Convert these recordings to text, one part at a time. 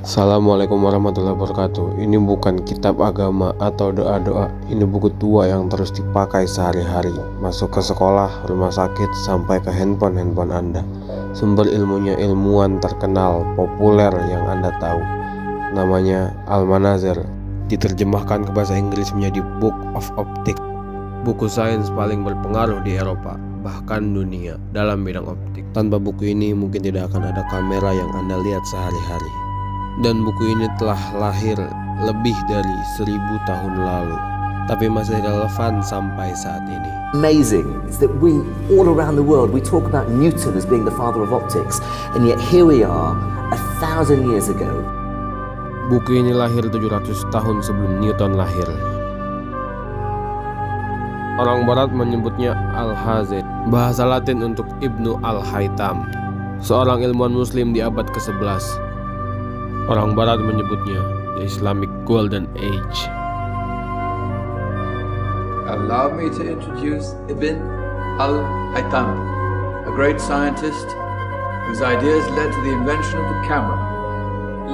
Assalamualaikum warahmatullahi wabarakatuh. Ini bukan kitab agama atau doa-doa. Ini buku tua yang terus dipakai sehari-hari. Masuk ke sekolah, rumah sakit, sampai ke handphone Anda. Sumber ilmunya ilmuwan terkenal, populer yang Anda tahu. Namanya Al-Manazir. Diterjemahkan ke bahasa Inggris menjadi Book of Optics. Buku sains paling berpengaruh di Eropa, bahkan dunia, dalam bidang optik. Tanpa buku ini mungkin tidak akan ada kamera yang Anda lihat sehari-hari. Dan buku ini telah lahir lebih dari 1000 tahun lalu, tapi masih relevan sampai saat ini. Amazing is that we all around the world we talk about Newton as being the father of optics, and yet here we are 1000 years ago. Buku ini lahir 700 tahun sebelum Newton lahir. Orang barat menyebutnya Al-Hazan, bahasa Latin untuk Ibnu Al-Haytham, seorang ilmuwan muslim di abad ke-11. Orang barat menyebutnya the Islamic Golden Age. Allow me to introduce Ibn Al-Haytham, a great scientist whose ideas led to the invention of the camera.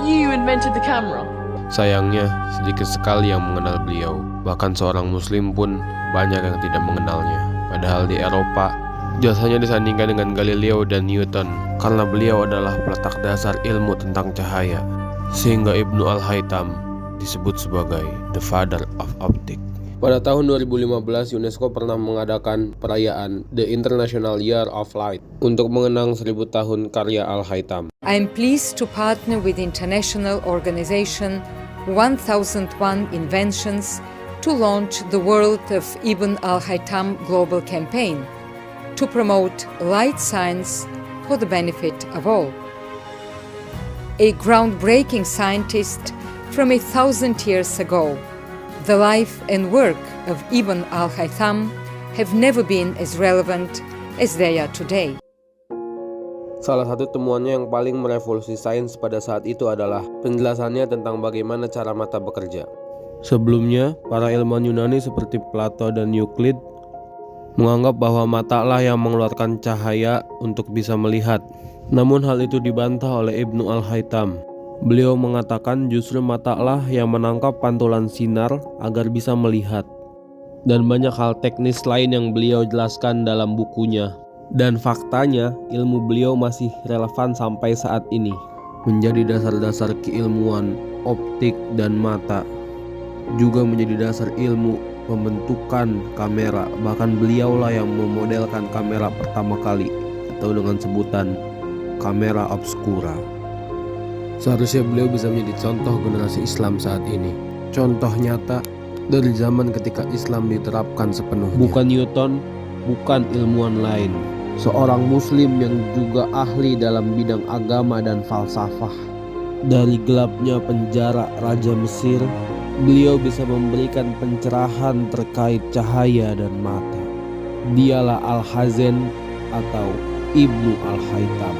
You invented the camera? Sayangnya, sedikit sekali yang mengenal beliau. Bahkan seorang muslim pun banyak yang tidak mengenalnya. Padahal di Eropa, jasanya disandingkan dengan Galileo dan Newton karena beliau adalah peletak dasar ilmu tentang cahaya. Sehingga Ibnu Al-Haytham disebut sebagai the father of optics. Pada tahun 2015, UNESCO pernah mengadakan perayaan The International Year of Light untuk mengenang 1000 tahun karya Al-Haytham. I am pleased to partner with international organization 1001 Inventions to launch the World of Ibn Al-Haytham Global Campaign to promote light science for the benefit of all. A groundbreaking scientist from 1000 years ago, the life and work of Ibn Al-Haytham have never been as relevant as they are today. Salah satu temuannya yang paling merevolusi sains pada saat itu adalah penjelasannya tentang bagaimana cara mata bekerja. Sebelumnya, para ilmuwan Yunani seperti Plato dan Euclid menganggap bahwa mata lah yang mengeluarkan cahaya untuk bisa melihat. Namun hal itu dibantah oleh Ibnu Al-Haytham. Beliau mengatakan justru mata lah yang menangkap pantulan sinar agar bisa melihat. Dan banyak hal teknis lain yang beliau jelaskan dalam bukunya. Dan faktanya, ilmu beliau masih relevan sampai saat ini. Menjadi dasar-dasar keilmuan optik dan mata. Juga menjadi dasar ilmu pembentukan kamera. Bahkan beliaulah yang memodelkan kamera pertama kali, atau dengan sebutan kamera obscura. Seharusnya beliau bisa menjadi contoh generasi Islam saat ini. Contoh nyata dari zaman ketika Islam diterapkan sepenuhnya. Bukan Newton, bukan ilmuwan lain. Seorang muslim yang juga ahli dalam bidang agama dan falsafah. Dari gelapnya penjara Raja Mesir, beliau bisa memberikan pencerahan terkait cahaya dan mata. Dialah Al-Hazan atau Ibnu Al-Haytham.